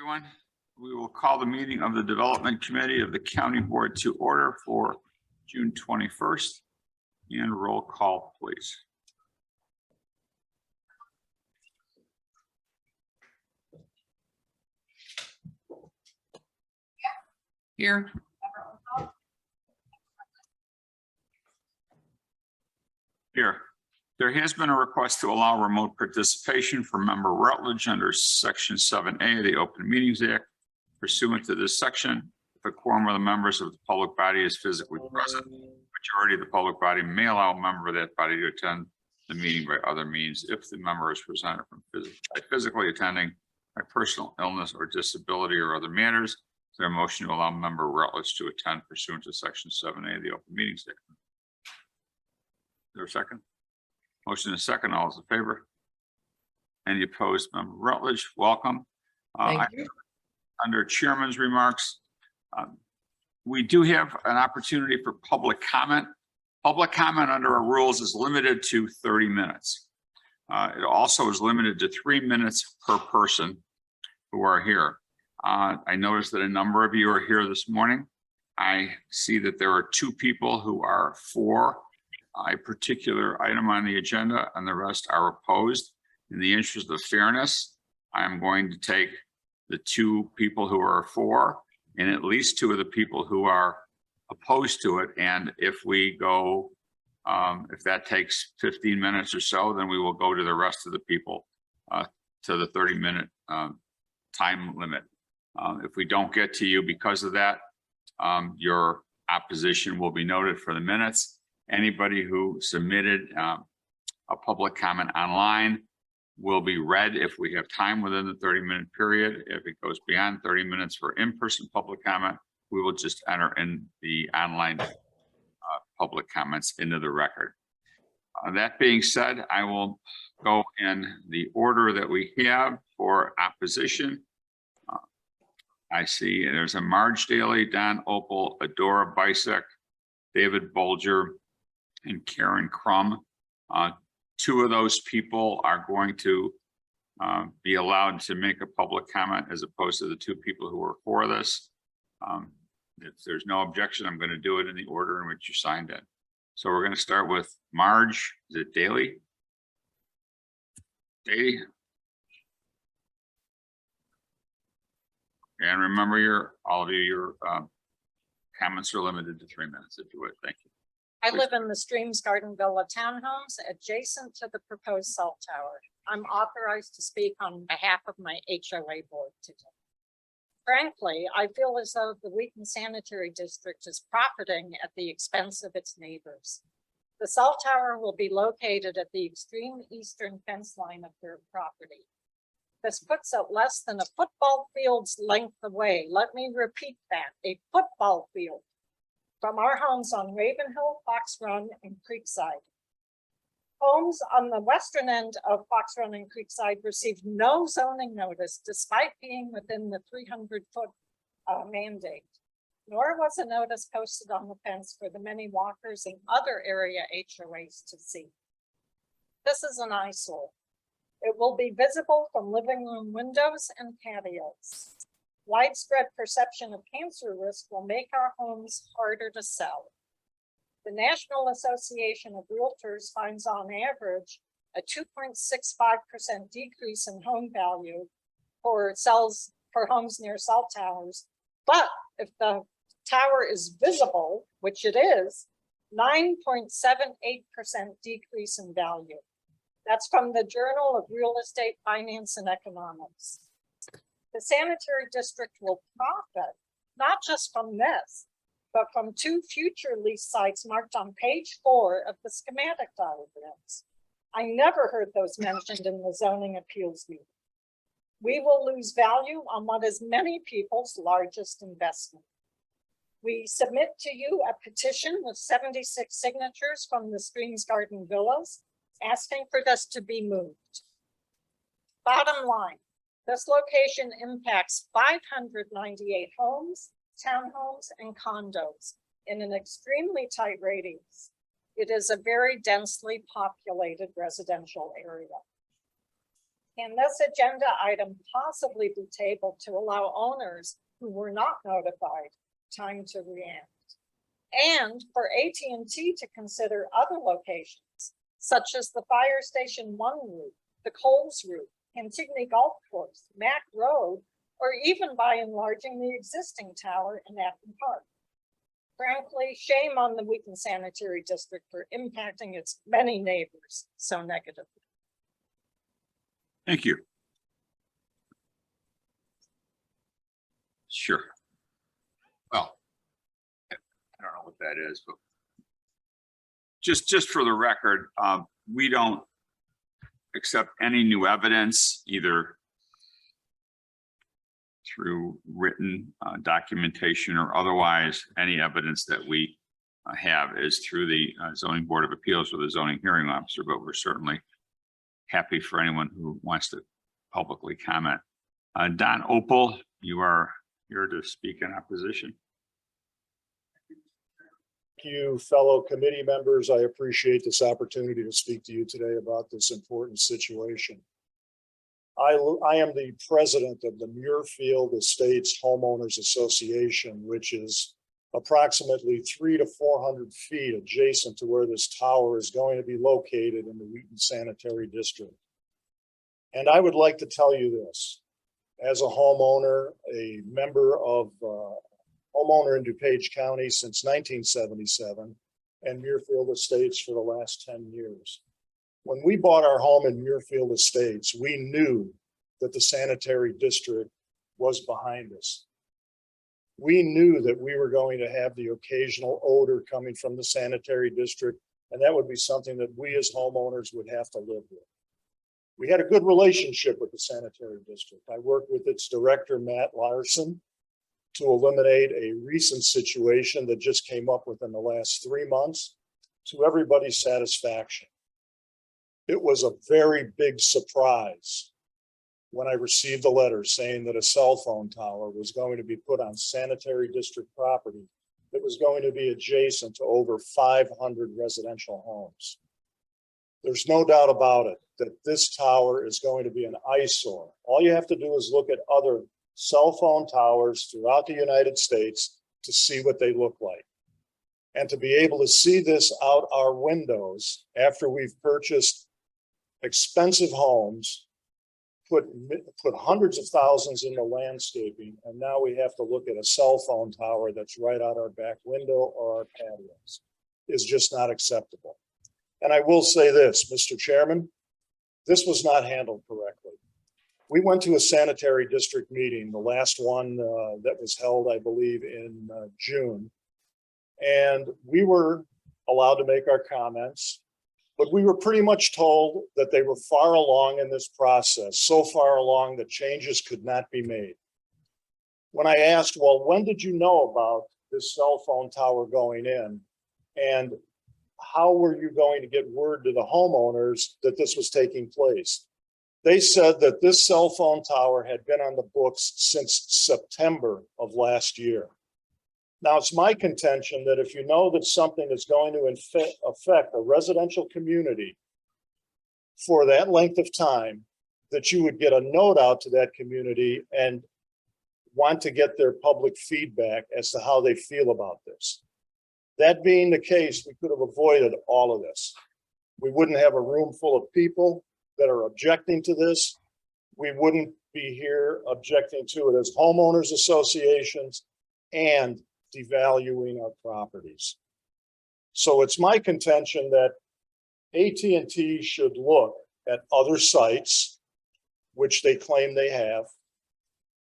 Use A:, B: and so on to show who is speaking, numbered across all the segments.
A: Everyone, we will call the meeting of the Development Committee of the County Board to order for June 21st. And roll call, please. Here. Here. There has been a request to allow remote participation for member Rutledge under Section 7A of the Open Meetings Act. Pursuant to this section, if a quorum of the members of the public body is physically present, the majority of the public body may allow a member of that body to attend the meeting by other means if the member is presented from physically attending by personal illness or disability or other matters. Is there a motion to allow member Rutledge to attend pursuant to Section 7A of the Open Meetings Act? Is there a second? Motion is second. All is in favor? Any opposed? Member Rutledge, welcome.
B: Thank you.
A: Under Chairman's remarks, we do have an opportunity for public comment. Public comment under our rules is limited to 30 minutes. It also is limited to 3 minutes per person who are here. I noticed that a number of you are here this morning. I see that there are 2 people who are for a particular item on the agenda and the rest are opposed. In the interest of fairness, I'm going to take the 2 people who are for and at least 2 of the people who are opposed to it. And if we go, if that takes 15 minutes or so, then we will go to the rest of the people to the 30-minute time limit. If we don't get to you because of that, your opposition will be noted for the minutes. Anybody who submitted a public comment online will be read if we have time within the 30-minute period. If it goes beyond 30 minutes for in-person public comment, we will just enter in the online public comments into the record. That being said, I will go in the order that we have for opposition. I see there's a Marge Daly, Don Opal, Adora Bisek, David Bolger, and Karen Crum. 2 of those people are going to be allowed to make a public comment as opposed to the 2 people who are for this. If there's no objection, I'm going to do it in the order in which you signed in. So we're going to start with Marge. Is it Daly? Daly. And remember, all of you, your comments are limited to 3 minutes, if you would. Thank you.
B: I live in the Streams Garden Villa townhomes adjacent to the proposed cell tower. I'm authorized to speak on behalf of my HOA board today. Frankly, I feel as though the Wheaton Sanitary District is profiting at the expense of its neighbors. The cell tower will be located at the extreme eastern fence line of their property. This puts it less than a football field's length away. Let me repeat that, a football field from our homes on Ravenhill, Fox Run, and Creekside. Homes on the western end of Fox Run and Creekside received no zoning notice despite being within the 300-foot mandate, nor was a notice posted on the fence for the many walkers and other area HOAs to see. This is an eyesore. It will be visible from living room windows and patios. Widespread perception of cancer risk will make our homes harder to sell. The National Association of Realtors finds on average a 2.65% decrease in home value for homes near cell towers. But if the tower is visible, which it is, 9.78% decrease in value. That's from the Journal of Real Estate Finance and Economics. The sanitary district will profit not just from this, but from 2 future lease sites marked on page 4 of the schematic diagrams. I never heard those mentioned in the zoning appeals meeting. We will lose value on what is many people's largest investment. We submit to you a petition with 76 signatures from the Streams Garden Villas asking for this to be moved. Bottom line, this location impacts 598 homes, townhomes, and condos in an extremely tight radius. It is a very densely populated residential area. Can this agenda item possibly be tabled to allow owners who were not notified time to react? And for AT&T to consider other locations, such as the Fire Station 1 route, the Coles route, Cantigny Golf Course, Mack Road, or even by enlarging the existing tower in Afton Park. Frankly, shame on the Wheaton Sanitary District for impacting its many neighbors so negatively.
A: Thank you. Sure. Well, I don't know what that is, but just for the record, we don't accept any new evidence, either through written documentation or otherwise. Any evidence that we have is through the Zoning Board of Appeals or the zoning hearing officer, but we're certainly happy for anyone who wants to publicly comment. Don Opal, you are here to speak in opposition.
C: Thank you, fellow committee members. I appreciate this opportunity to speak to you today about this important situation. I am the president of the Muirfield Estates Homeowners Association, which is approximately 300 to 400 feet adjacent to where this tower is going to be located in the Wheaton Sanitary District. And I would like to tell you this, as a homeowner, a member of homeowner in DuPage County since 1977, and Muirfield Estates for the last 10 years. When we bought our home in Muirfield Estates, we knew that the sanitary district was behind us. We knew that we were going to have the occasional odor coming from the sanitary district, and that would be something that we as homeowners would have to live with. We had a good relationship with the sanitary district. I worked with its director, Matt Larson, to eliminate a recent situation that just came up within the last 3 months to everybody's satisfaction. It was a very big surprise when I received a letter saying that a cell phone tower was going to be put on sanitary district property that was going to be adjacent to over 500 residential homes. There's no doubt about it that this tower is going to be an eyesore. All you have to do is look at other cell phone towers throughout the United States to see what they look like. And to be able to see this out our windows after we've purchased expensive homes, put hundreds of thousands into landscaping, and now we have to look at a cell phone tower that's right out our back window or our patios, is just not acceptable. And I will say this, Mr. Chairman, this was not handled correctly. We went to a sanitary district meeting, the last one that was held, I believe, in June. And we were allowed to make our comments, but we were pretty much told that they were far along in this process, so far along that changes could not be made. When I asked, well, when did you know about this cell phone tower going in? And how were you going to get word to the homeowners that this was taking place? They said that this cell phone tower had been on the books since September of last year. Now, it's my contention that if you know that something is going to affect a residential community for that length of time, that you would get a note out to that community and want to get their public feedback as to how they feel about this. That being the case, we could have avoided all of this. We wouldn't have a room full of people that are objecting to this. We wouldn't be here objecting to it as homeowners associations and devaluing our properties. So it's my contention that AT&T should look at other sites, which they claim they have,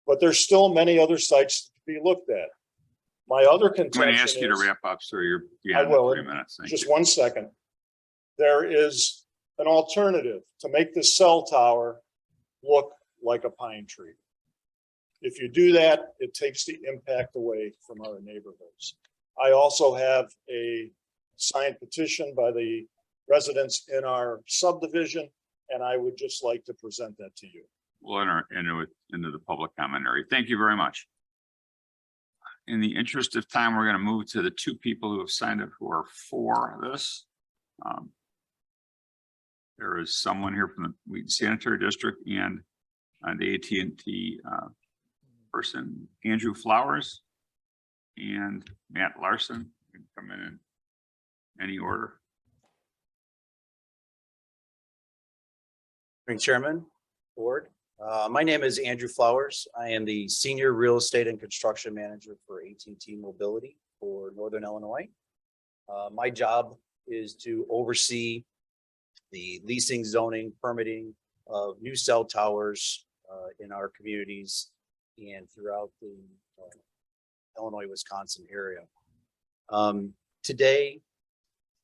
C: but there's still many other sites to be looked at. My other contention
A: I'm going to ask you to
C: is,
A: wrap up, sir. You're
C: I
A: beyond
C: will,
A: 3 minutes. Thank
C: just
A: you.
C: 1 second. There is an alternative to make this cell tower look like a pine tree. If you do that, it takes the impact away from our neighborhoods. I also have a signed petition by the residents in our subdivision, and I would just like to present that to you.
A: We'll enter into the public comment area. Thank you very much. In the interest of time, we're going to move to the 2 people who have signed up who are for this. There is someone here from the Wheaton Sanitary District and the AT&T person, Andrew Flowers and Matt Larson. Can come in any order.
D: Morning, Chairman, Board. My name is Andrew Flowers. I am the Senior Real Estate and Construction Manager for AT&T Mobility for Northern Illinois. My job is to oversee the leasing, zoning, permitting of new cell towers in our communities and throughout the Illinois, Wisconsin area. Today,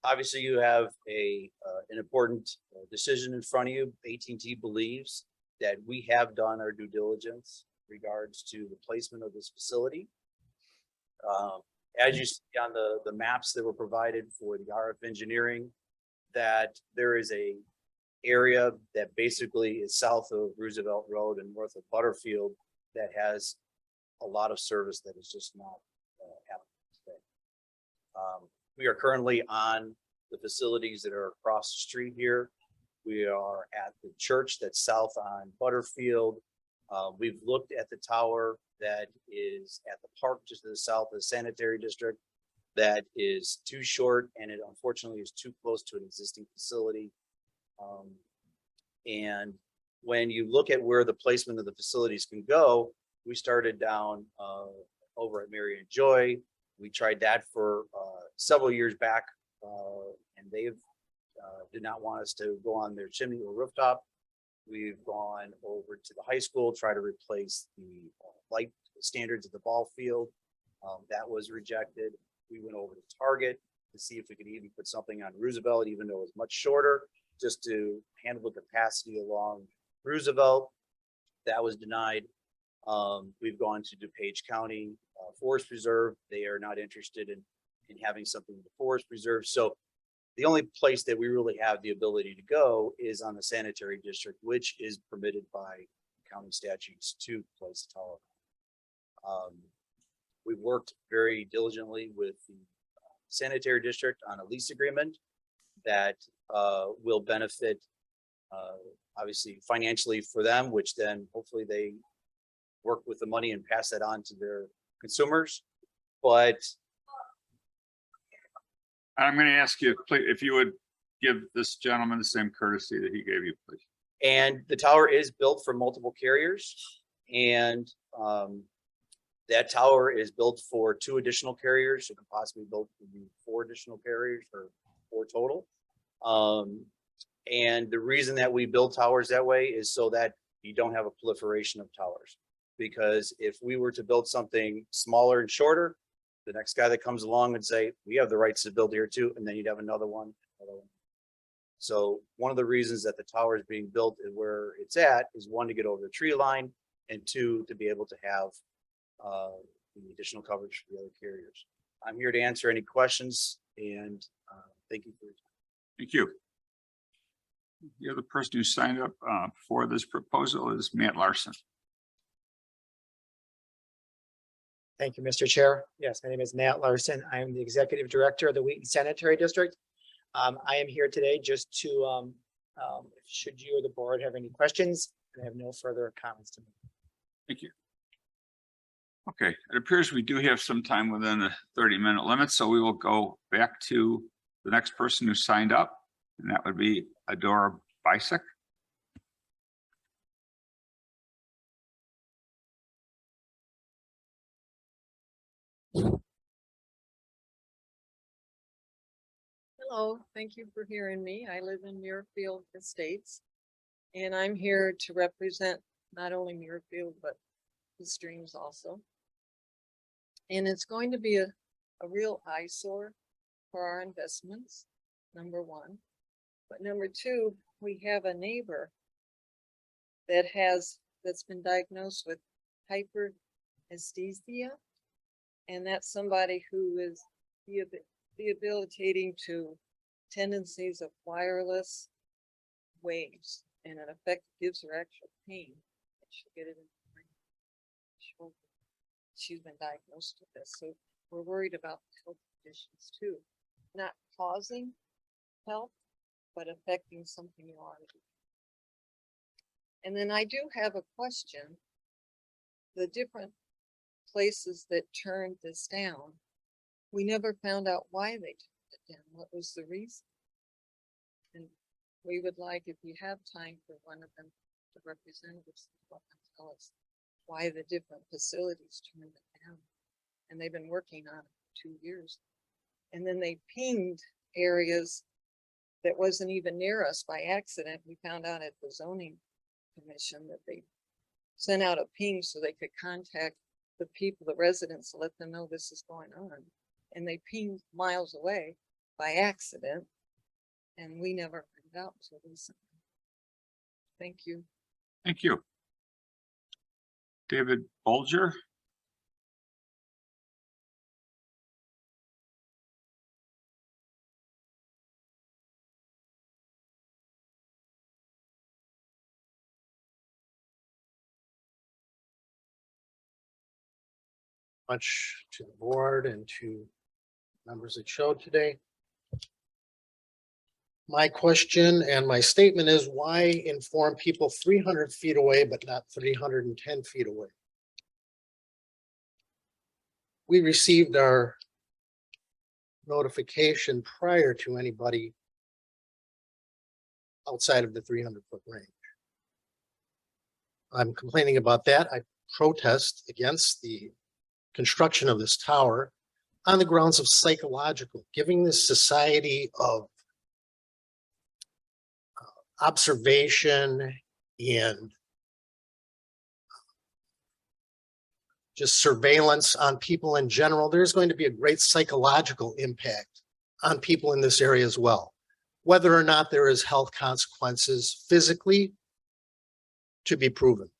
D: obviously, you have an important decision in front of you. AT&T believes that we have done our due diligence in regards to the placement of this facility. As you see on the maps that were provided for the RF engineering, that there is a area that basically is south of Roosevelt Road and north of Butterfield that has a lot of service that is just not happening today. We are currently on the facilities that are across the street here. We are at the church that's south on Butterfield. We've looked at the tower that is at the park just to the south of the Sanitary District. That is too short, and it unfortunately is too close to an existing facility. And when you look at where the placement of the facilities can go, we started down over at Mary and Joy. We tried that for several years back, and they did not want us to go on their chimney or rooftop. We've gone over to the high school, try to replace the light standards at the ball field. That was rejected. We went over to Target to see if we could even put something on Roosevelt, even though it was much shorter, just to handle the capacity along Roosevelt. That was denied. We've gone to DuPage County Forest Preserve. They are not interested in having something in the Forest Preserve. So the only place that we really have the ability to go is on the Sanitary District, which is permitted by county statutes to place a tower. We've worked very diligently with the Sanitary District on a lease agreement that will benefit obviously financially for them, which then hopefully they work with the money and pass that on to their consumers. But
A: I'm going to ask you, please, if you would give this gentleman the same courtesy that he gave you, please.
D: and the tower is built for multiple carriers, and that tower is built for 2 additional carriers. It could possibly build to be 4 additional carriers or 4 total. And the reason that we build towers that way is so that you don't have a proliferation of towers. Because if we were to build something smaller and shorter, the next guy that comes along would say, we have the rights to build here too, and then you'd have another one. So one of the reasons that the tower is being built and where it's at is 1, to get over the tree line, and 2, to be able to have the additional coverage for the other carriers. I'm here to answer any questions, and thank you for your time.
A: Thank you. The other person who signed up for this proposal is Matt Larson.
E: Thank you, Mr. Chair. Yes, my name is Matt Larson. I am the Executive Director of the Wheaton Sanitary District. I am here today just to, should you or the board have any questions, and I have no further comments to make.
A: Thank you. Okay, it appears we do have some time within the 30-minute limit, so we will go back to the next person who signed up, and that would be Adora Bisek.
F: Hello, thank you for hearing me. I live in Muirfield Estates, and I'm here to represent not only Muirfield, but the streams also. And it's going to be a real eyesore for our investments, number 1. But number 2, we have a neighbor that's been diagnosed with hyperesthesia, and that's somebody who is debilitating to tendencies of wireless waves, and in effect gives her actual pain. She'll get it in the brain. She's been diagnosed with this, so we're worried about health conditions too. Not causing health, but affecting something you already do. And then I do have a question. The different places that turned this down, we never found out why they turned it down. What was the reason? And we would like, if you have time for one of them, the representatives, to tell us why the different facilities turned it down. And they've been working on it for 2 years. And then they pinged areas that wasn't even near us by accident. We found out at the zoning commission that they sent out a ping so they could contact the people, the residents, to let them know this is going on. And they pinged miles away by accident. And we never found it out until recently. Thank you.
A: Thank you. David Bulger.
G: Much to the board and to members that showed today. My question and my statement is, why inform people 300 feet away, but not 310 feet away? We received our notification prior to anybody outside of the 300-foot range. I'm complaining about that. I protest against the construction of this tower on the grounds of psychological, giving this society of observation and just surveillance on people in general. There's going to be a great psychological impact on people in this area as well. Whether or not there is health consequences physically, to be proven.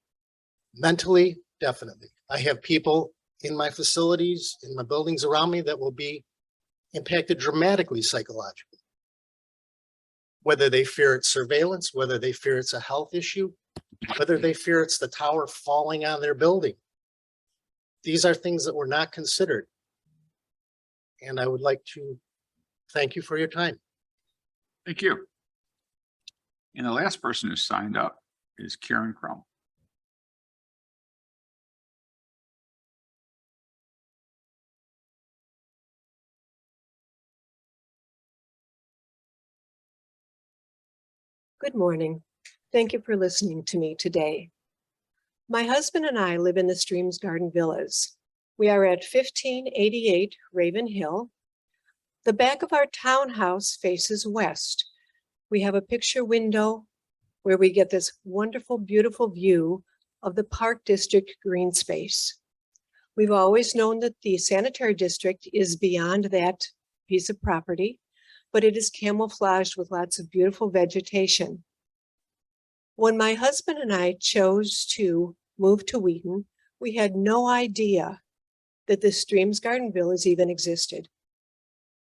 G: Mentally, definitely. I have people in my facilities, in my buildings around me that will be impacted dramatically psychologically. Whether they fear it's surveillance, whether they fear it's a health issue, whether they fear it's the tower falling on their building. These are things that were not considered. And I would like to thank you for your time.
A: Thank you. And the last person who signed up is Karen Crum.
H: Good morning. Thank you for listening to me today. My husband and I live in the Streams Garden Villas. We are at 1588 Raven Hill. The back of our townhouse faces west. We have a picture window where we get this wonderful, beautiful view of the Park District green space. We've always known that the Sanitary District is beyond that piece of property, but it is camouflaged with lots of beautiful vegetation. When my husband and I chose to move to Wheaton, we had no idea that the Streams Garden Villas even existed.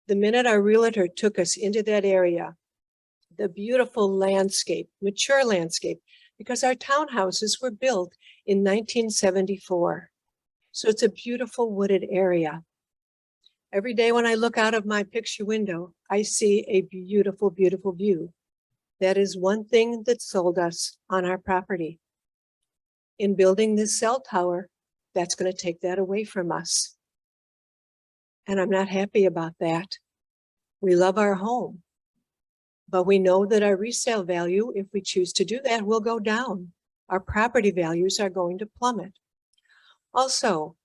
H: The minute our realtor took us into that area, the beautiful landscape, mature landscape, because our townhouses were built in 1974. So it's a beautiful wooded area. Every day when I look out of my picture window, I see a beautiful, beautiful view. That is one thing that sold us on our property. In building this cell tower, that's going to take that away from us. And I'm not happy about that. We love our home, but we know that our resale value, if we choose to do that, will go down. Our property values are going to plummet. Also,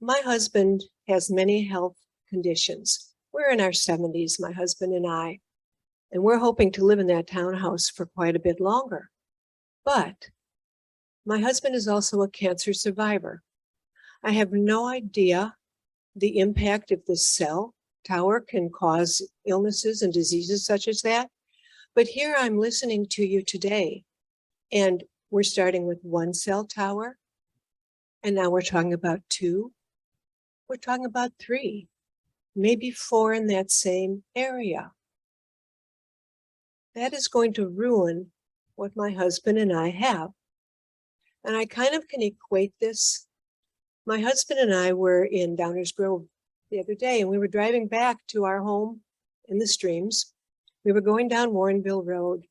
H: my husband has many health conditions. We're in our 70s, my husband and I, and we're hoping to live in that townhouse for quite a bit longer. But my husband is also a cancer survivor. I have no idea the impact of this cell tower can cause illnesses and diseases such as that. But here I'm listening to you today, and we're starting with one cell tower, and now we're talking about 2. We're talking about 3, maybe 4 in that same area. That is going to ruin what my husband and I have. And I kind of can equate this. My husband and I were in Downers Grove the other day, and we were driving back to our home in the Streams. We were going down Warrenville Road.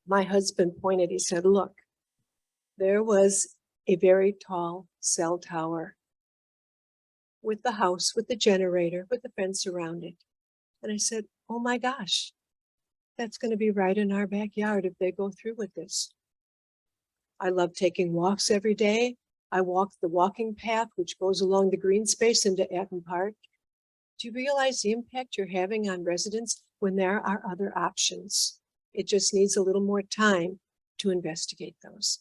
H: My husband pointed, he said, look, there was a very tall cell tower with the house, with the generator, with the fence around it. And I said, oh my gosh, that's going to be right in our backyard if they go through with this. I love taking walks every day. I walk the walking path, which goes along the green space into Eaton Park. Do you realize the impact you're having on residents when there are other options? It just needs a little more time to investigate those.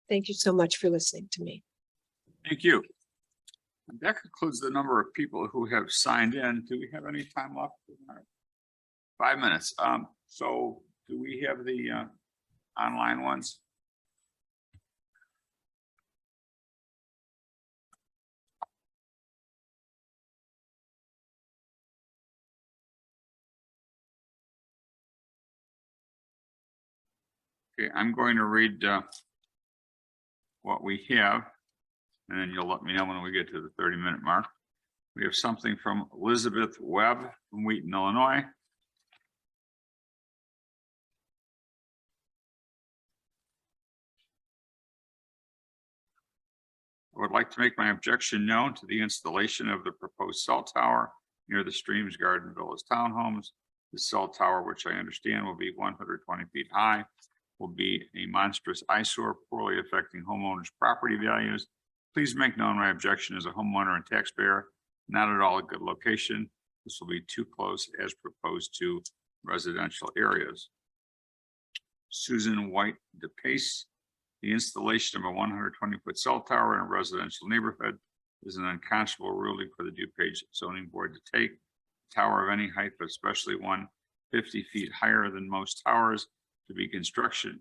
H: Thank you so much for listening to me.
A: Thank you. And that concludes the number of people who have signed in. Do we have any time left? 5 minutes. So do we have the online ones? Okay, I'm going to read what we have, and then you'll let me know when we get to the 30-minute mark. We have something from Elizabeth Webb from Wheaton, Illinois. I would like to make my objection known to the installation of the proposed cell tower near the Streams Garden Villas townhomes. The cell tower, which I understand will be 120 feet high, will be a monstrous eyesore, poorly affecting homeowners' property values. Please make known my objection as a homeowner and taxpayer. Not at all a good location. This will be too close as proposed to residential areas. Susan White DuPage. The installation of a 120-foot cell tower in a residential neighborhood is an unconscionable ruling for the DuPage zoning board to take. A tower of any height, but especially one 50 feet higher than most towers, to be constructed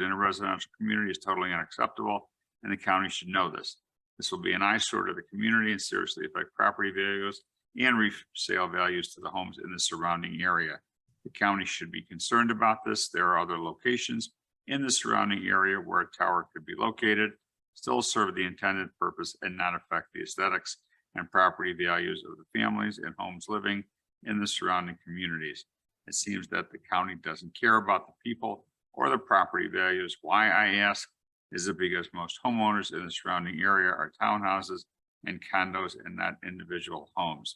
A: in a residential community is totally unacceptable, and the county should know this. This will be an eyesore to the community and seriously affect property values and resale values to the homes in the surrounding area. The county should be concerned about this. There are other locations in the surrounding area where a tower could be located, still serve the intended purpose and not affect the aesthetics and property values of the families and homes living in the surrounding communities. It seems that the county doesn't care about the people or the property values. Why, I ask, is it because most homeowners in the surrounding area are townhouses and condos and not individual homes?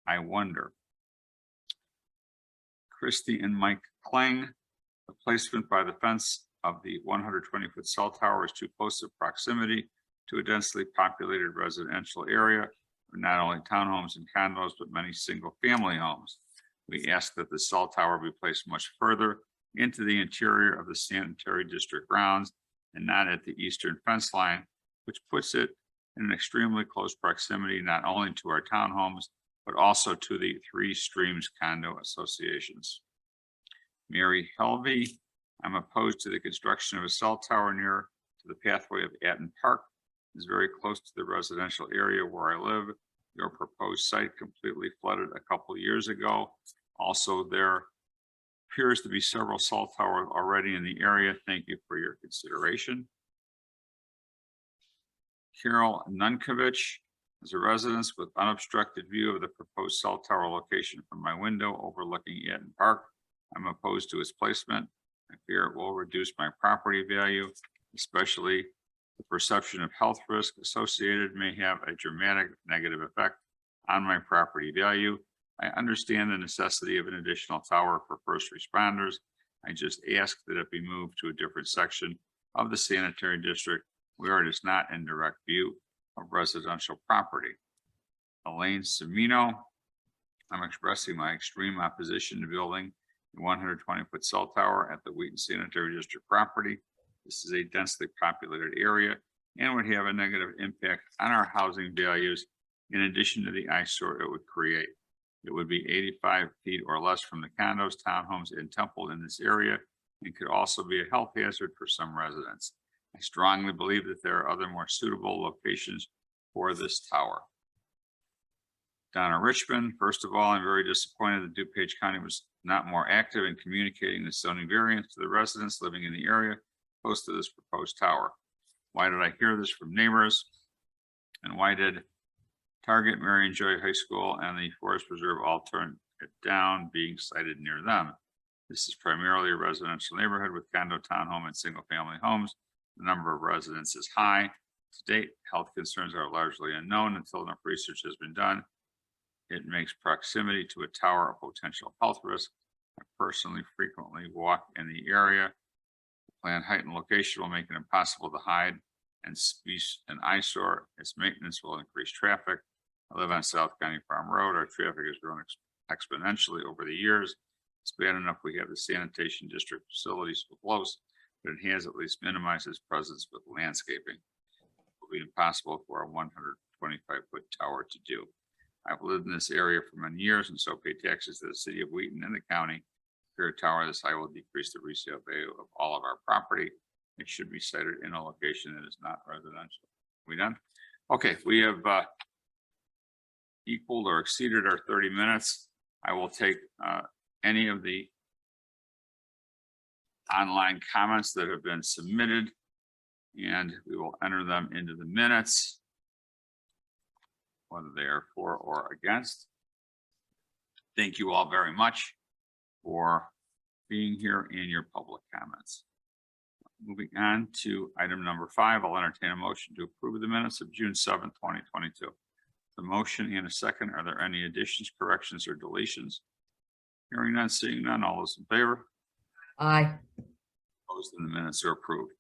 A: I wonder. Christy and Mike Kling, the placement by the fence of the 120-foot cell tower is too close of proximity to a densely populated residential area, of not only townhomes and condos, but many single-family homes. We ask that the cell tower be placed much further into the interior of the sanitary district grounds and not at the eastern fence line, which puts it in an extremely close proximity, not only to our townhomes, but also to the Three Streams condo associations. Mary Helvey, I'm opposed to the construction of a cell tower near to the pathway of Eaton Park. It's very close to the residential area where I live. Your proposed site completely flooded a couple of years ago. Also, there appears to be several cell towers already in the area. Thank you for your consideration. Carol Nunkovich, as a resident with unobstructed view of the proposed cell tower location from my window overlooking Eaton Park, I'm opposed to its placement. I fear it will reduce my property value, especially the perception of health risk associated may have a dramatic negative effect on my property value. I understand the necessity of an additional tower for first responders. I just ask that it be moved to a different section of the sanitary district where it is not in direct view of residential property. Elaine Semino, I'm expressing my extreme opposition to building a 120-foot cell tower at the Wheaton Sanitary District property. This is a densely populated area and would have a negative impact on our housing values in addition to the eyesore it would create. It would be 85 feet or less from the condos, townhomes, and temple in this area, and could also be a health hazard for some residents. I strongly believe that there are other more suitable locations for this tower. Donna Richmond, first of all, I'm very disappointed that DuPage County was not more active in communicating the zoning variance to the residents living in the area close to this proposed tower. Why did I hear this from neighbors? And why did Target, Marion Joy High School, and the Forest Preserve all turn it down being sited near them. This is primarily a residential neighborhood with condo, townhome, and single-family homes. The number of residents is high. To date, health concerns are largely unknown until enough research has been done. It makes proximity to a tower a potential health risk. I personally frequently walk in the area. The planned height and location will make it impossible to hide and be an eyesore. Its maintenance will increase traffic. I live on South County Farm Road. Our traffic has grown exponentially over the years. It's bad enough we have the sanitation district facilities so close, but it has at least minimized its presence with landscaping. It will be impossible for a 125-foot tower to do. I've lived in this area for many years and so pay taxes to the city of Wheaton and the county. Here, a tower this high will decrease the resale value of all of our property. It should be sited in a location that is not residential. We done? Okay, we have equaled or exceeded our 30 minutes. I will take any of the online comments that have been submitted and we will enter them into the minutes, whether they are for or against. Thank you all very much for being here and your public comments. Moving on to item number 5, I'll entertain a motion to approve the minutes of June 7th, 2022. The motion and a second. Are there any additions, corrections, or deletions? Hearing none, seeing none, all those in favor?
I: Aye.
A: Opposed, and the minutes are approved.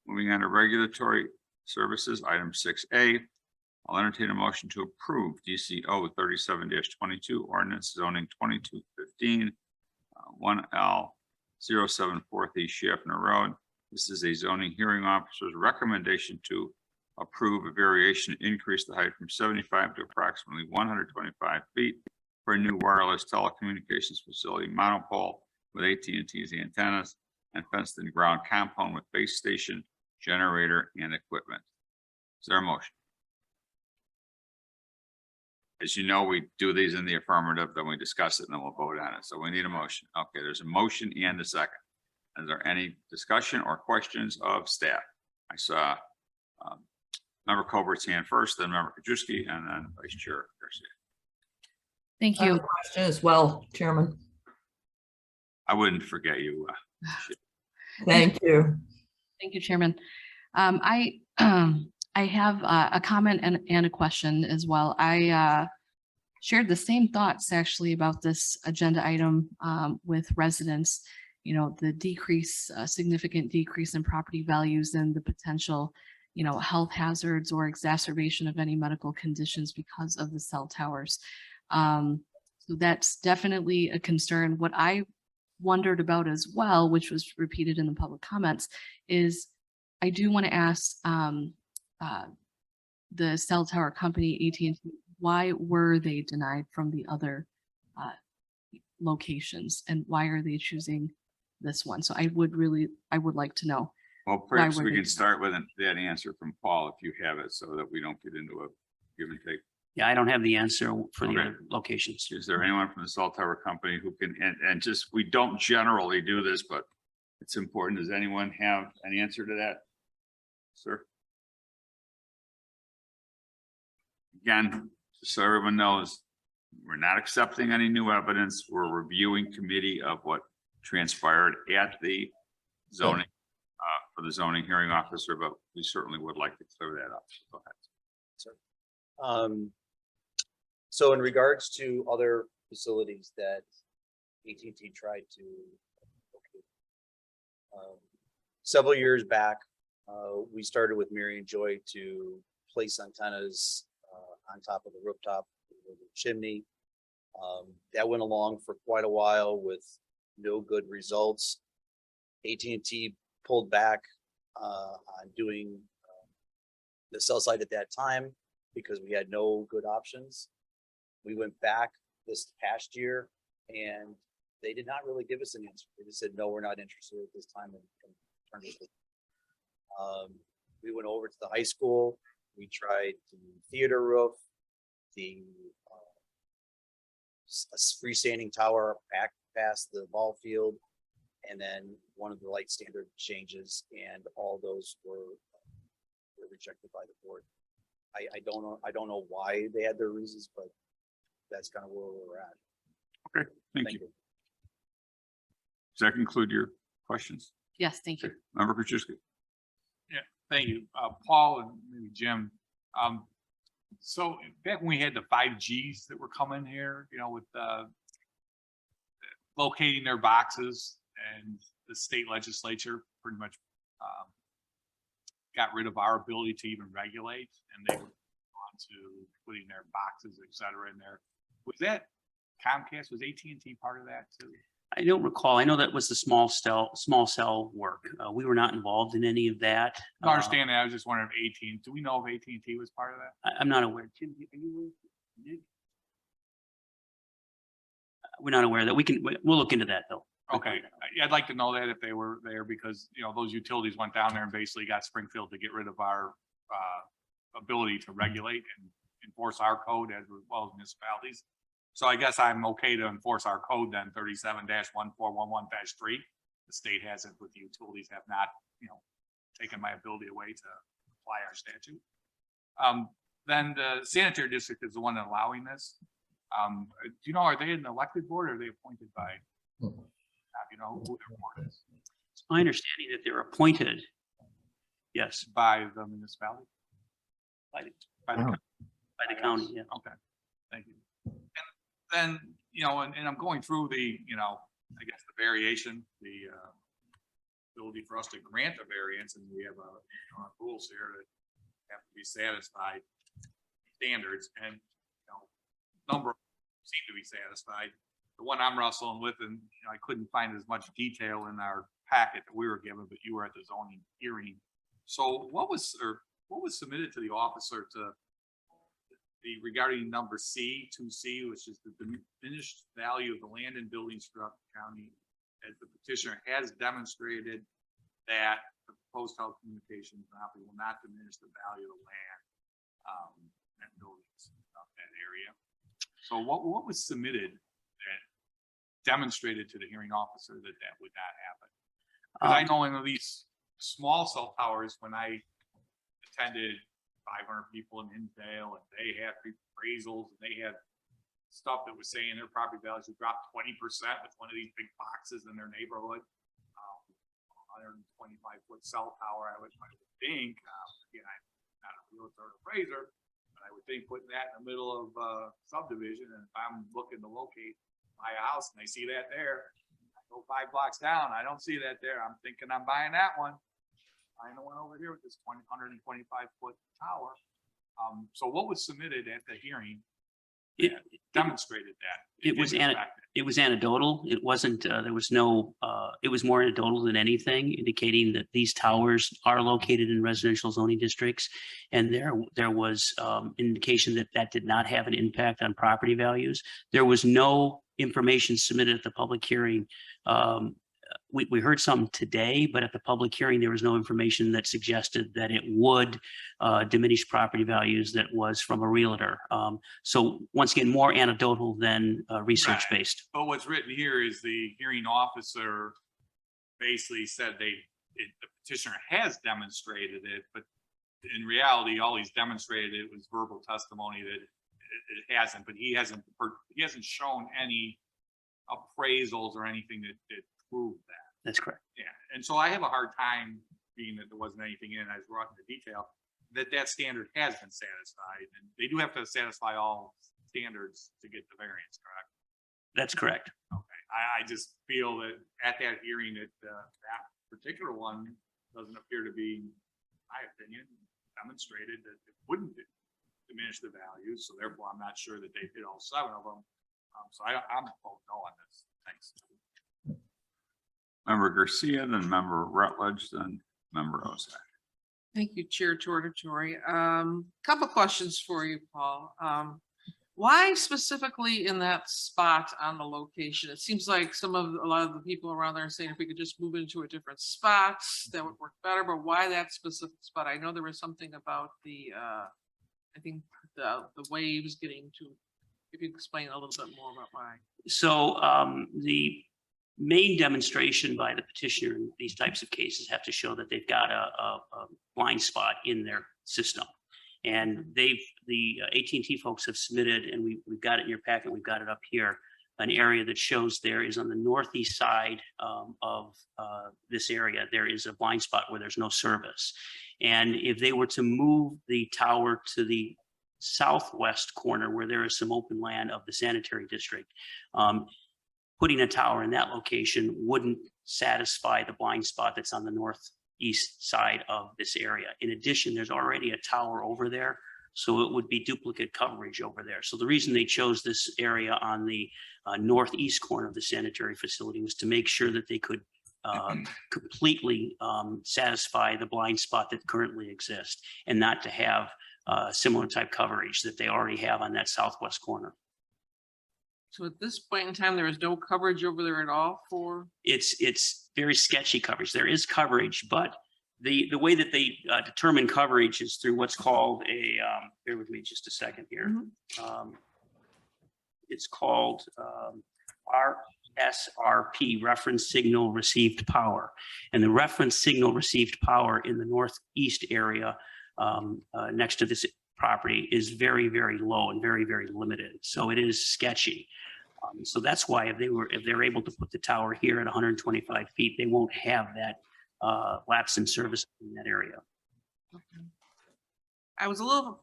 A: Moving on to regulatory services, item 6A. I'll entertain a motion to approve DCO 37-22 ordinance zoning 2215 1L 074 East Schaffner Road. This is a zoning hearing officer's recommendation to approve a variation to increase the height from 75 to approximately 125 feet for a new wireless telecommunications facility monopole with AT&T's antennas and fenced-in ground compound with base station, generator, and equipment. Is there a motion? As you know, we do these in the affirmative, then we discuss it, and then we'll vote on it. So we need a motion. Okay, there's a motion and a second. Is there any discussion or questions of staff? I saw Member Colbert's hand first, then Member Kajewski, and then Vice Chair Garcia.
I: Thank you. Question as well, Chairman.
A: I wouldn't forget you.
I: Thank you. Thank you, Chairman. I have a comment and a question as well. I shared the same thoughts actually about this agenda item with residents. You know, the decrease, significant decrease in property values and the potential, you know, health hazards or exacerbation of any medical conditions because of the cell towers. So that's definitely a concern. What I wondered about as well, which was repeated in the public comments, is I do want to ask the cell tower company, AT&T, why were they denied from the other locations and why are they choosing this one? So I would like to know.
A: Well, perhaps we can start with that answer from Paul if you have it, so that we don't get into a give and take.
J: Yeah, I don't have the answer for the
A: Okay.
J: other locations.
A: Is there anyone from the cell tower company who can, and just, we don't generally do this, but it's important. Does anyone have an answer to that? Sir? Again, just so everyone knows, we're not accepting any new evidence. We're reviewing committee of what transpired at the zoning, for the zoning hearing officer, but we certainly would like to clear that up. Go ahead.
D: So in regards to other facilities that AT&T tried to locate, several years back, we started with Mary and Joy to place antennas on top of the rooftop of the chimney. That went along for quite a while with no good results. AT&T pulled back on doing the cell site at that time because we had no good options. We went back this past year and they did not really give us an answer. They just said, no, we're not interested at this time. And turned it. We went over to the high school. We tried the theater roof, the freestanding tower back past the ball field, and then one of the light standard changes, and all those were rejected by the board. I don't know why they had their reasons, but that's kind of where we're at.
A: Thank you. Does that conclude your questions?
I: Yes, thank you.
A: Member Krajewski?
K: Thank you, Paul and maybe Jim. So back when we had the 5Gs that were coming here, you know, with locating their boxes, and the state legislature pretty much got rid of our ability to even regulate, and they were on to putting their boxes, et cetera, in there. Was that Comcast, was AT&T part of that too?
J: I don't recall. I know that was the small cell work. We were not involved in any of that.
K: I understand that. I was just wondering if do we know if AT&T was part of that?
J: I'm not aware. Jim, are you aware? Nick? We're not aware that we'll look into that though.
K: Okay, yeah, I'd like to know that if they were there, because, you know, those utilities went down there and basically got Springfield to get rid of our ability to regulate and enforce our code as well as municipalities. So I guess I'm okay to enforce our code then, 37-1411-3. The state hasn't, but the utilities have not, you know, taken my ability away to apply our statute. Then the sanitary district is the one allowing this. Do you know, are they an elected board or are they appointed by? You know, who their board is?
J: It's my understanding that they're appointed. Yes,
K: By the municipality?
J: by the
K: By the
J: county, yeah.
K: Okay, thank you. And then, you know, and I'm going through the, you know, I guess the variation, the ability for us to grant a variance, and we have rules here that have to be satisfied standards, and, you know, number seem to be satisfied. The one I'm wrestling with, and you know, I couldn't find as much detail in our packet that we were given, but you were at the zoning hearing. So what was submitted to the officer to the regarding number C, 2C, which is the diminished value of the land and buildings throughout the county, as the petitioner has demonstrated that the proposed telecommunications monopoly will not diminish the value of the land and buildings of that area. So what was submitted that demonstrated to the hearing officer that that would not happen? Because I know in these small cell towers, when I attended 500 people in Indale, and they had appraisals, and they had stuff that was saying their property values would drop 20% with one of these big boxes in their neighborhood. 125-foot cell tower, I would think, again, I'm not a realtor or appraiser, but I would think putting that in the middle of subdivision, and if I'm looking to locate my house and I see that there, I go 5 blocks down, I don't see that there, I'm thinking I'm buying that one. I know one over here with this 125-foot tower. So what was submitted at the hearing demonstrated that?
J: It was anecdotal. It wasn't, there was no, it was more anecdotal than anything, indicating that these towers are located in residential zoning districts. And there was indication that that did not have an impact on property values. There was no information submitted at the public hearing. We heard some today, but at the public hearing, there was no information that suggested that it would diminish property values that was from a realtor. So once again, more anecdotal than research-based.
K: But what's written here is the hearing officer basically said the petitioner has demonstrated it, but in reality, all he's demonstrated it was verbal testimony that it hasn't, but he hasn't shown any appraisals or anything that prove that.
J: That's correct.
K: Yeah, and so I have a hard time, being that there wasn't anything in it, I was brought into detail, that standard has been satisfied, and they do have to satisfy all standards to get the variance, correct?
J: That's correct.
K: Okay, I just feel that at that hearing that that particular one doesn't appear to be, in my opinion, demonstrated that it wouldn't diminish the value, so therefore I'm not sure that they hit all 7 of them. So I'm voting no on this. Thanks.
A: Member Garcia, then member Rutledge, then member Ozak.
F: Thank you, Chair Tortori. Couple questions for you, Paul. Why specifically in that spot on the location? It seems like a lot of the people around there are saying if we could just move into a different spot, that would work better, but why that specific spot? I know there was something about the, I think the waves getting to, if you could explain a little bit more about why.
J: So the main demonstration by the petitioner in these types of cases have to show that they've got a blind spot in their system. And the AT&T folks have submitted, and we've got it in your packet, we've got it up here, an area that shows there is on the northeast side of this area, there is a blind spot where there's no service. And if they were to move the tower to the southwest corner where there is some open land of the sanitary district, putting a tower in that location wouldn't satisfy the blind spot that's on the northeast side of this area. In addition, there's already a tower over there, so it would be duplicate coverage over there. So the reason they chose this area on the northeast corner of the sanitary facility was to make sure that they could completely satisfy the blind spot that currently exists, and not to have similar type coverage that they already have on that southwest corner.
F: So at this point in time, there is no coverage over there at all for?
J: It's very sketchy coverage. There is coverage, but the way that they determine coverage is through what's called a, bear with me just a second here. It's called RSRP, reference signal received power. And the reference signal received power in the northeast area next to this property is very, very low and very, very limited. So it is sketchy. So that's why if they're able to put the tower here at 125 feet, they won't have that lapse in service in that area.
F: I was a little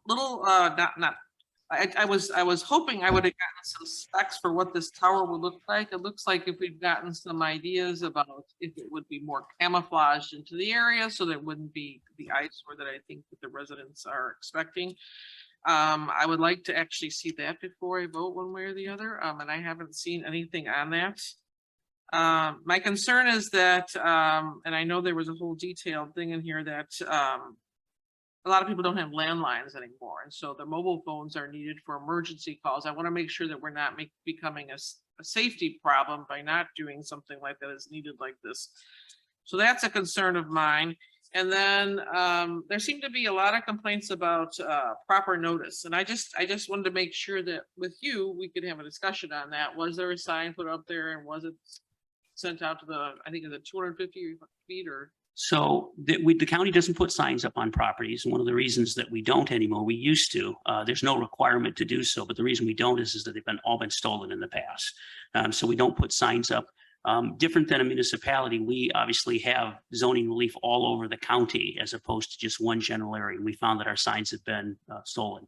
F: I was hoping I would have gotten some specs for what this tower would look like. It looks like if we've gotten some ideas about if it would be more camouflaged into the area, so there wouldn't be the eyesore that I think that the residents are expecting. I would like to actually see that before I vote one way or the other. And I haven't seen anything on that. My concern is that, and I know there was a whole detailed thing in here that a lot of people don't have landlines anymore. And so the mobile phones are needed for emergency calls. I want to make sure that we're not becoming a safety problem by not doing something like that is needed like this. So that's a concern of mine. And then there seem to be a lot of complaints about proper notice. And I just wanted to make sure that with you, we could have a discussion on that. Was there a sign put up there, and was it sent out to the, I think, is it 250 feet or?
J: So the county doesn't put signs up on properties. And one of the reasons that we don't anymore, we used to, there's no requirement to do so. But the reason we don't is that they've all been stolen in the past. So we don't put signs up. Different than a municipality, we obviously have zoning relief all over the county as opposed to just one general area. We found that our signs have been stolen.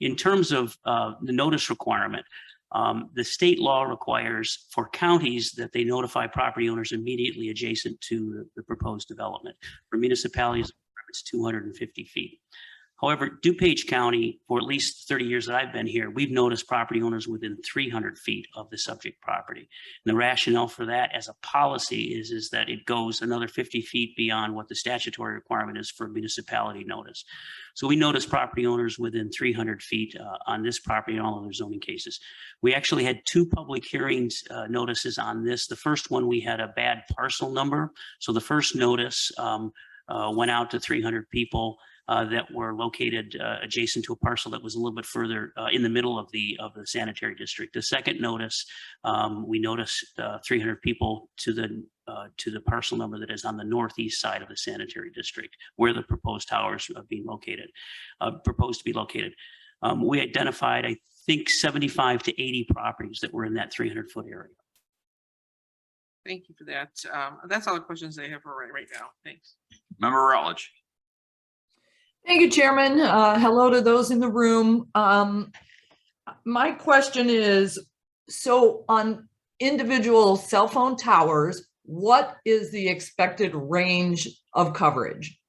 J: In terms of the notice requirement, the state law requires for counties that they notify property owners immediately adjacent to the proposed development. For municipalities, it's 250 feet. However, DuPage County, for at least 30 years that I've been here, we've noticed property owners within 300 feet of the subject property. And the rationale for that as a policy is that it goes another 50 feet beyond what the statutory requirement is for municipality notice. So we notice property owners within 300 feet on this property in all of their zoning cases. We actually had 2 public hearings notices on this. The first one, we had a bad parcel number. So the first notice went out to 300 people that were located adjacent to a parcel that was a little bit further in the middle of the sanitary district. The second notice, we noticed 300 people to the parcel number that is on the northeast side of the sanitary district, where the proposed towers are being located, proposed to be located. We identified, I think, 75 to 80 properties that were in that 300-foot area.
F: Thank you for that. That's all the questions I have for right now. Thanks.
A: Member Rutledge.
L: Thank you, Chairman. Hello to those in the room. My question is, so on individual cell phone towers, what is the expected range of coverage?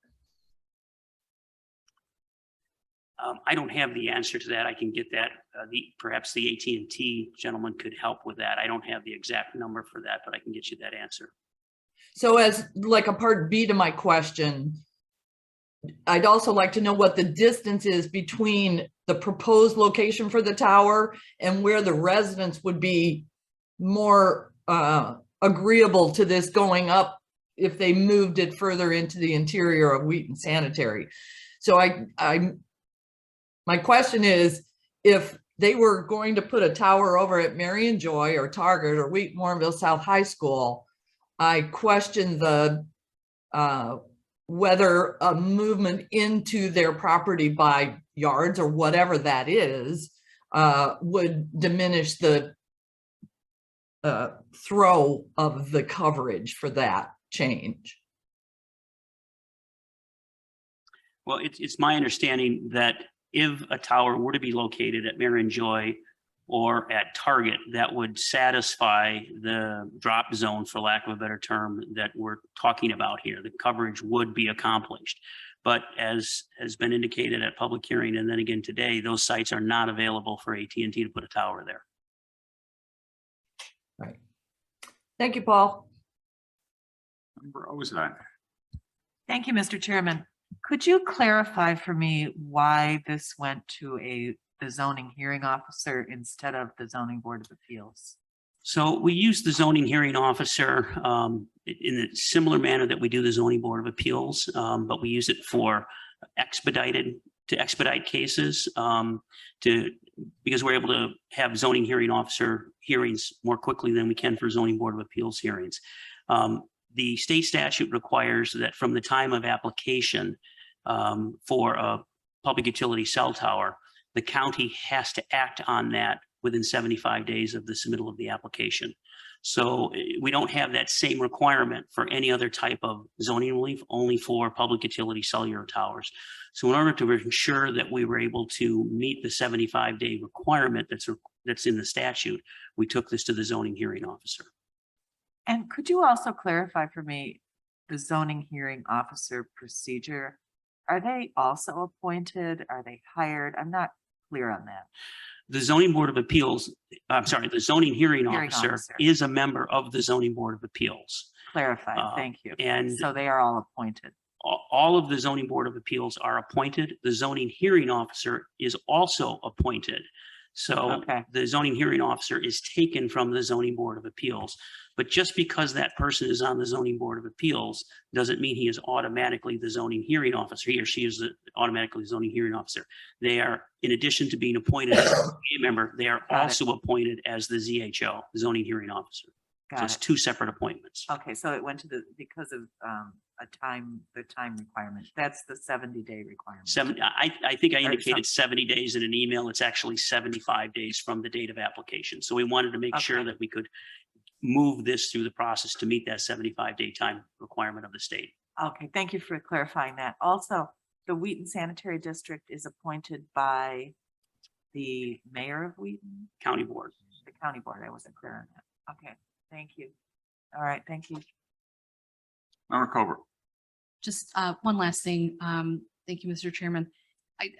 J: I don't have the answer to that. I can get that. Perhaps the AT&T gentleman could help with that. I don't have the exact number for that, but I can get you that answer.
L: So as like a part B to my question, I'd also like to know what the distance is between the proposed location for the tower and where the residents would be more agreeable to this going up if they moved it further into the interior of Wheaton Sanitary. So my question is, if they were going to put a tower over at Marion Joy or Target or Wheaton Warrenville South High School, I question the whether a movement into their property by yards or whatever that is would diminish the throw of the coverage for that change.
J: Well, it's my understanding that if a tower were to be located at Marion Joy or at Target, that would satisfy the drop zone, for lack of a better term, that we're talking about here. The coverage would be accomplished. But as has been indicated at public hearing, and then again today, those sites are not available for AT&T to put a tower there.
L: Right. Thank you, Paul.
A: Member Ozai.
M: Thank you, Mr. Chairman. Could you clarify for me why this went to the zoning hearing officer instead of the zoning board of appeals?
J: So we use the zoning hearing officer in a similar manner that we do the zoning board of appeals, but we use it for to expedite cases because we're able to have zoning hearing officer hearings more quickly than we can for zoning board of appeals hearings. The state statute requires that from the time of application for a public utility cell tower, the county has to act on that within 75 days of the submittal of the application. So we don't have that same requirement for any other type of zoning relief, only for public utility cellular towers. So in order to ensure that we were able to meet the 75-day requirement that's in the statute, we took this to the zoning hearing officer.
M: And could you also clarify for me the zoning hearing officer procedure? Are they also appointed? Are they hired? I'm not clear on that.
J: The zoning board of appeals, the zoning hearing
M: Hearing
J: officer
M: officer.
J: is a member of the zoning board of appeals.
M: Clarified, thank you.
J: And
M: So they are all appointed.
J: all of the zoning board of appeals are appointed. The zoning hearing officer is also appointed. So
M: Okay.
J: the zoning hearing officer is taken from the zoning board of appeals. But just because that person is on the zoning board of appeals doesn't mean he is automatically the zoning hearing officer. He or she is automatically the zoning hearing officer. They are, in addition to being appointed as a ZHO member, they are
M: Got it.
J: also appointed as the ZHO, zoning hearing officer. So
M: Got
J: it's
M: it.
J: two separate appointments.
M: Okay, so it went to because of the time requirement. That's the 70-day requirement.
J: I think I
M: Or
J: indicated 70 days in an email. It's actually 75 days from the date of application. So we wanted to make sure
M: Okay.
J: that we could move this through the process to meet that 75-day time requirement of the state.
M: Okay, thank you for clarifying that. Also, the Wheaton Sanitary District is appointed by the mayor of Wheaton,
J: County board.
M: the county board. I wasn't clear on that. Okay, thank you. All right, thank you.
A: Member Covert.
I: Just one last thing. Thank you, Mr. Chairman.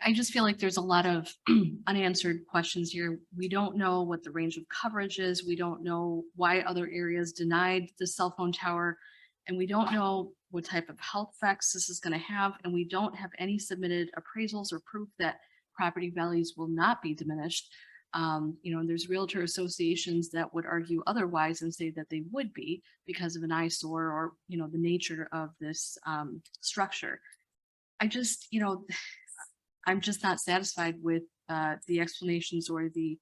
I: I just feel like there's a lot of unanswered questions here. We don't know what the range of coverage is. We don't know why other areas denied the cell phone tower. And we don't know what type of health effects this is going to have. And we don't have any submitted appraisals or proof that property values will not be diminished. And there's realtor associations that would argue otherwise and say that they would be because of an eyesore or, the nature of this structure. I'm just not satisfied with the explanations or the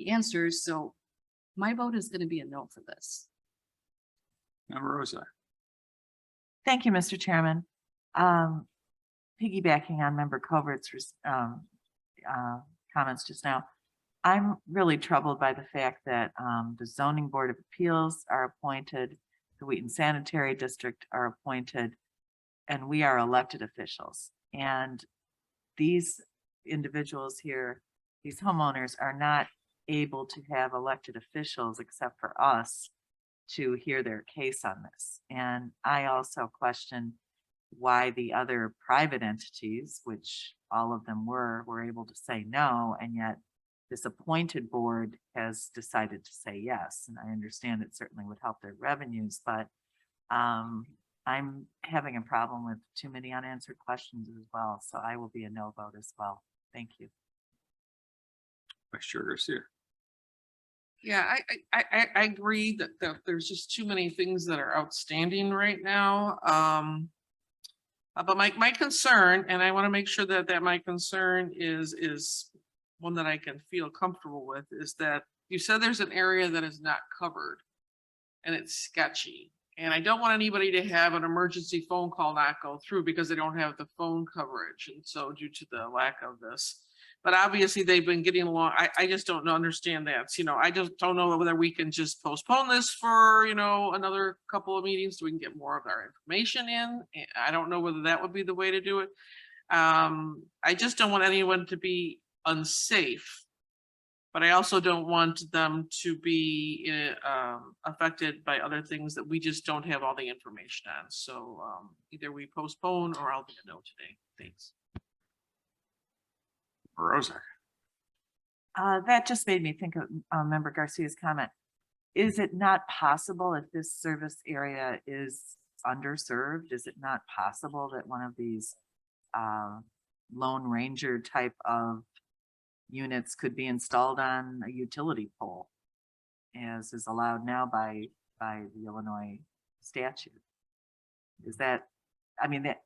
I: answers. So my vote is going to be a no for this.
A: Member Ozai.
M: Thank you, Mr. Chairman. Piggybacking on Member Covert's comments just now, I'm really troubled by the fact that the Zoning Board of Appeals are appointed, the Wheaton Sanitary District are appointed, and we are elected officials. And these individuals here, these homeowners are not able to have elected officials except for us to hear their case on this. And I also question why the other private entities, which all of them were able to say no, and yet this appointed board has decided to say yes. And I understand it certainly would help their revenues, but I'm having a problem with too many unanswered questions as well. So I will be a no vote as well. Thank you.
A: Vice Chair Garcia.
F: Yeah, I agree that there's just too many things that are outstanding right now. But my concern, and I want to make sure that my concern is one that I can feel comfortable with, is that you said there's an area that is not covered and it's sketchy. And I don't want anybody to have an emergency phone call not go through because they don't have the phone coverage. And so due to the lack of this,
N: But obviously they've been getting along. I just don't understand that, you know, I just don't know whether we can just postpone this for, you know, another couple of meetings so we can get more of our information in. I don't know whether that would be the way to do it. I just don't want anyone to be unsafe. But I also don't want them to be affected by other things that we just don't have all the information on. So either we postpone or I'll be a no today. Thanks.
A: Rosa.
M: That just made me think of Member Garcia's comment. Is it not possible if this service area is underserved? Is it not possible that one of these Lone Ranger type of units could be installed on a utility pole, as is allowed now by the Illinois statute? Is that, I mean, that,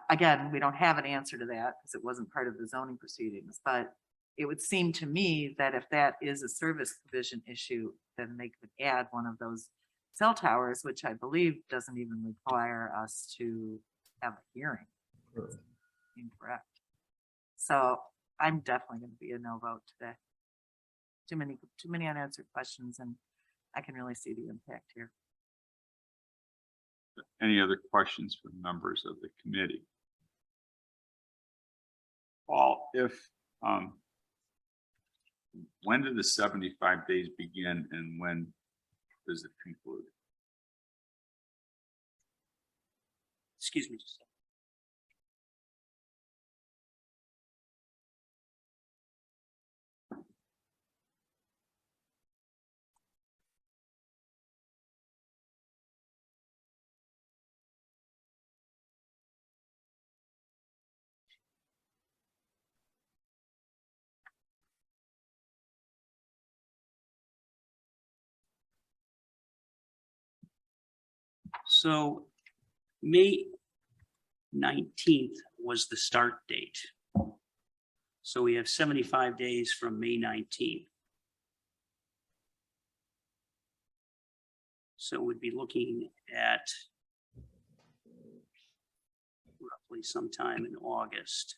M: again, we don't have an answer to that because it wasn't part of the zoning proceedings, but it would seem to me that if that is a service provision issue, then they could add one of those cell towers, which I believe doesn't even require us to have a hearing. Incorrect. So I'm definitely going to be a no vote today. Too many unanswered questions, and I can really see the impact here.
A: Any other questions from members of the committee? Paul, when do the 75 days begin and when does it conclude?
J: Excuse me. Just a second. So May 19th was the start date. So we have 75 days from May 19th. So we'd be looking at roughly sometime in August.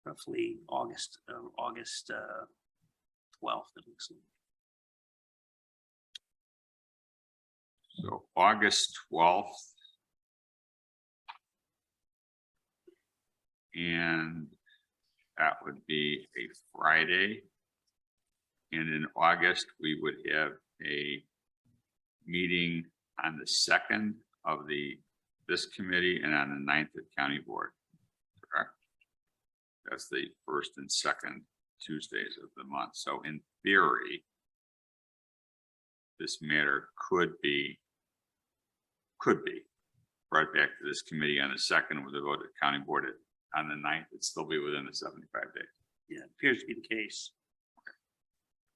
J: Roughly August 12th, it looks like.
A: So August 12th. And that would be a Friday. And in August, we would have a meeting on the 2nd of this committee and on the 9th of county board. Correct? That's the first and second Tuesdays of the month. So in theory, this matter could be brought back to this committee on the 2nd with a vote at county board on the 9th. It'd still be within the 75 days.
J: Yeah, it appears to be the case.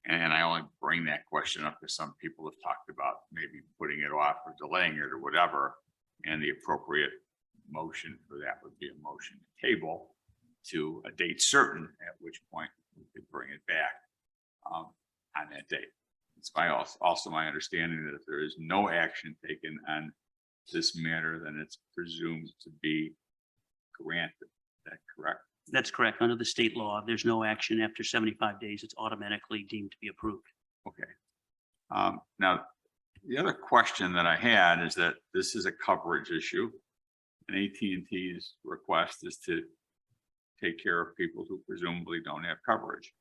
A: And I only bring that question up because some people have talked about maybe putting it off or delaying it or whatever. And the appropriate motion for that would be a motion to table to a date certain, at which point we could bring it back on that date. It's also my understanding that if there is no action taken on this matter, then it's presumed to be granted. Is that correct?
J: That's correct. Under the state law, if there's no action after 75 days, it's automatically deemed to be approved.
A: Okay. Now, the other question that I had is that this is a coverage issue, and AT&T's request is to take care of people who presumably don't have coverage.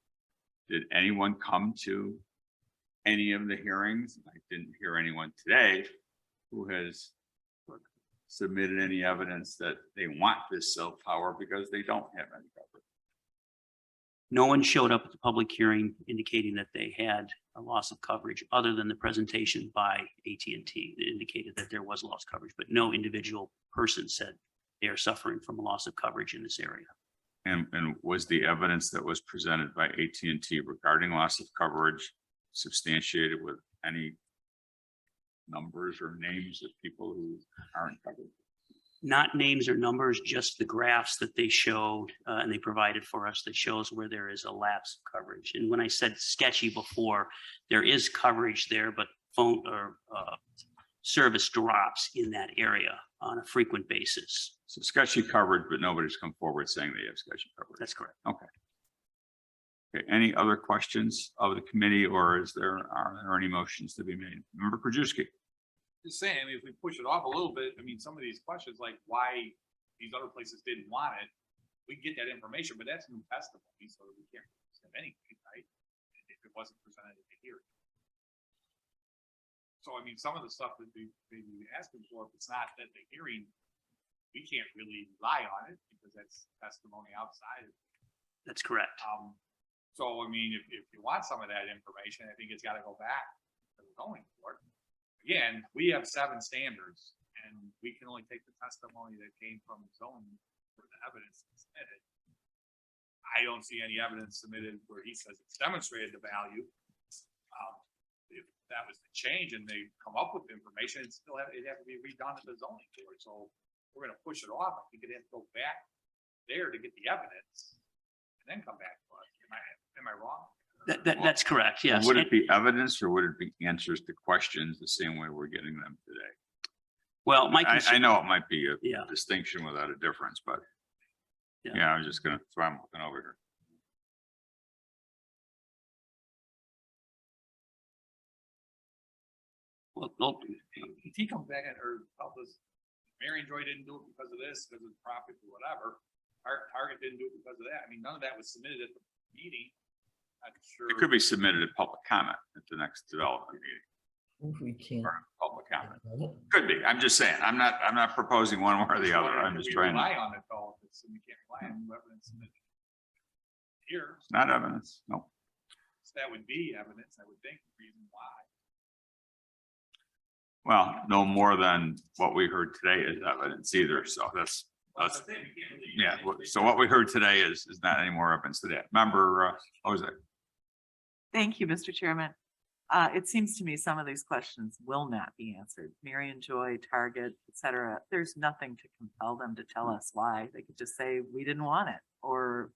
A: Did anyone come to any of the hearings? I didn't hear anyone today who has submitted any evidence that they want this cell tower because they don't have any coverage.
J: No one showed up at the public hearing indicating that they had a loss of coverage other than the presentation by AT&T that indicated that there was loss coverage, but no individual person said they are suffering from a loss of coverage in this area.
A: And was the evidence that was presented by AT&T regarding loss of coverage substantiated with any numbers or names of people who aren't covered?
J: Not names or numbers, just the graphs that they showed and they provided for us that shows where there is a lapse of coverage. And when I said sketchy before, there is coverage there, but phone or service drops in that area on a frequent basis.
A: So sketchy coverage, but nobody's come forward saying they have sketchy coverage.
J: That's correct.
A: Okay. Okay, any other questions of the committee, or are there any motions to be made? Member Krajewski.
K: Just saying, I mean, if we push it off a little bit, I mean, some of these questions, like why these other places didn't want it, we get that information, but that's new testimony, so we can't have anything, right? If it wasn't presented at the hearing. So, I mean, some of the stuff that we asking for, if it's not at the hearing, we can't really rely on it because that's testimony outside of.
J: That's correct.
K: So, I mean, if you want some of that information, I think it's got to go back to the zoning board. Again, we have 7 standards and we can only take the testimony that came from the zoning for the evidence submitted. I don't see any evidence submitted where he says it's demonstrated the value. If that was the change and they come up with the information, it'd have to be redone at the zoning board. So we're going to push it off. I think it has to go back there to get the evidence and then come back to us. Am I wrong?
J: That's correct. Yes.
A: Would it be evidence or would it be answers to questions the same way we're getting them today?
J: Well,
A: I know it might be a
J: Yeah.
A: distinction without a difference, but
J: Yeah.
A: yeah, I was just gonna, that's why I'm looking over here.
J: Well,
K: If he comes back or tells us Marion Joy didn't do it because of this, because of profit or whatever, Target didn't do it because of that. I mean, none of that was submitted at the meeting. I'm sure.
A: It could be submitted at public comment at the next development meeting.
L: We can't.
A: Or public comment. Could be. I'm just saying, I'm not proposing one way or the other. I'm just trying
K: Rely
A: to,
K: on it though, we can't rely on new evidence submitted here.
A: it's not evidence. No.
K: So that would be evidence, I would think, the reason why.
A: Well, no more than what we heard today is evidence either. So that's, yeah. So what we heard today is not any more evidence today. Member, Jose.
M: Thank you, Mr. Chairman. It seems to me some of these questions will not be answered. Marion Joy, Target, et cetera. There's nothing to compel them to tell us why. They could just say, we didn't want it or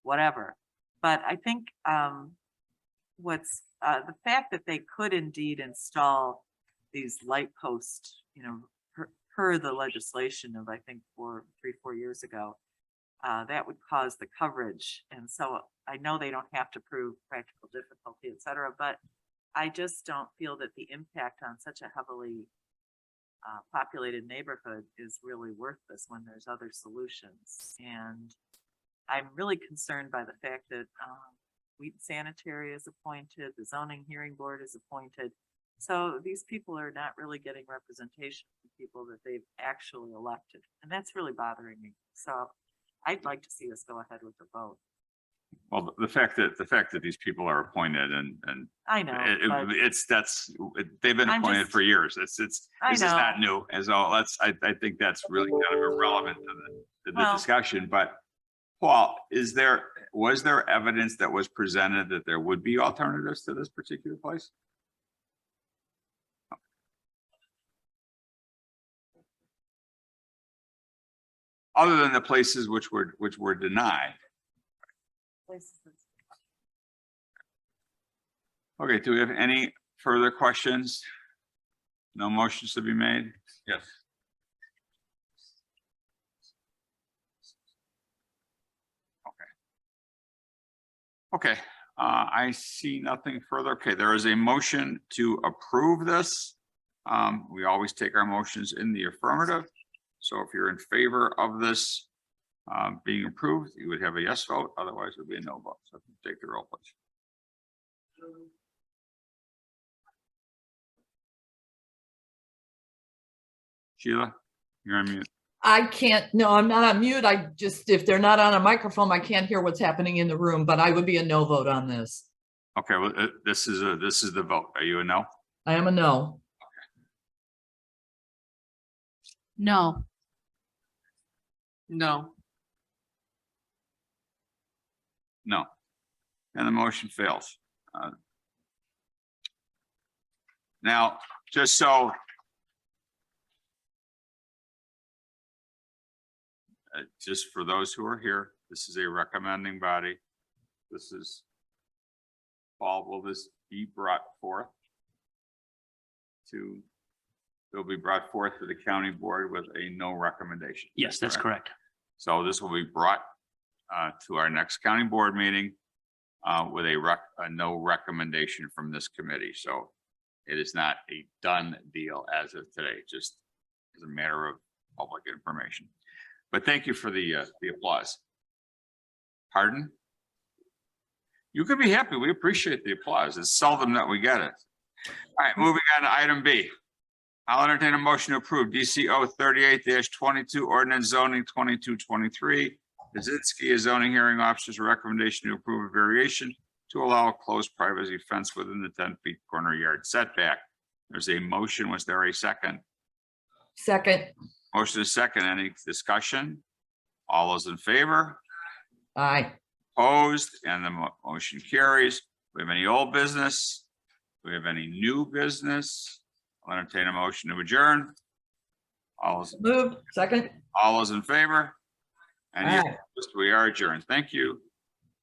M: whatever. But I think what's the fact that they could indeed install these light posts, per the legislation of, I think, 4 years ago, that would cause the coverage. And so I know they don't have to prove practical difficulty, et cetera, but I just don't feel that the impact on such a heavily populated neighborhood is really worth this when there's other solutions. And I'm really concerned by the fact that Wheaton Sanitary is appointed, the zoning hearing board is appointed. So these people are not really getting representation from people that they've actually elected. And that's really bothering me. So I'd like to see us go ahead with the vote.
A: Well, the fact that these people are appointed and
M: I know, but
A: they've been
M: I'm
A: appointed
M: just-
A: for years. This is not new. And so I think that's really kind of irrelevant to the
M: Well-
A: discussion. But Paul, was there evidence that was presented that there would be alternatives to this particular place? Other than the places which were denied. Okay, do we have any further questions? No motions to be made? Yes. Okay, I see nothing further. Okay, there is a motion to approve this. We always take our motions in the affirmative. So if you're in favor of this being approved, you would have a yes vote, otherwise it would be a no vote. So if you take the roll, please. Sheila, you're on mute.
L: I can't, no, I'm not on mute. I just, if they're not on a microphone, I can't hear what's happening in the room, but I would be a no vote on this.
A: Okay, well, this is the vote. Are you a no?
L: I am a no.
I: No.
N: No.
A: No. And the motion fails. Now, just so just for those who are here, this is a recommending body. This is, Paul, will this be brought forth to, it'll be brought forth to the county board with a no recommendation?
J: Yes, that's correct.
A: So this will be brought to our next county board meeting with a no recommendation from this committee. So it is not a done deal as of today, just as a matter of public information. But thank you for the applause. Pardon? You can be happy. We appreciate the applause. It's seldom that we get it. All right, moving on to item B. I'll entertain a motion to approve DCO 38-22 ordinance zoning 2223. Kaczynski, a zoning hearing officer's recommendation to approve a variation to allow a closed privacy fence within the 10 feet corner yard setback. There's a motion. Was there a second?
L: Second.
A: Motion is second. Any discussion? All those in favor?
L: Aye.
A: Opposed, and the motion carries. We have any old business? Do we have any new business? I'll entertain a motion to adjourn.
L: Moved. Second.
A: All those in favor? And
L: Aye.
A: we are adjourned. Thank you.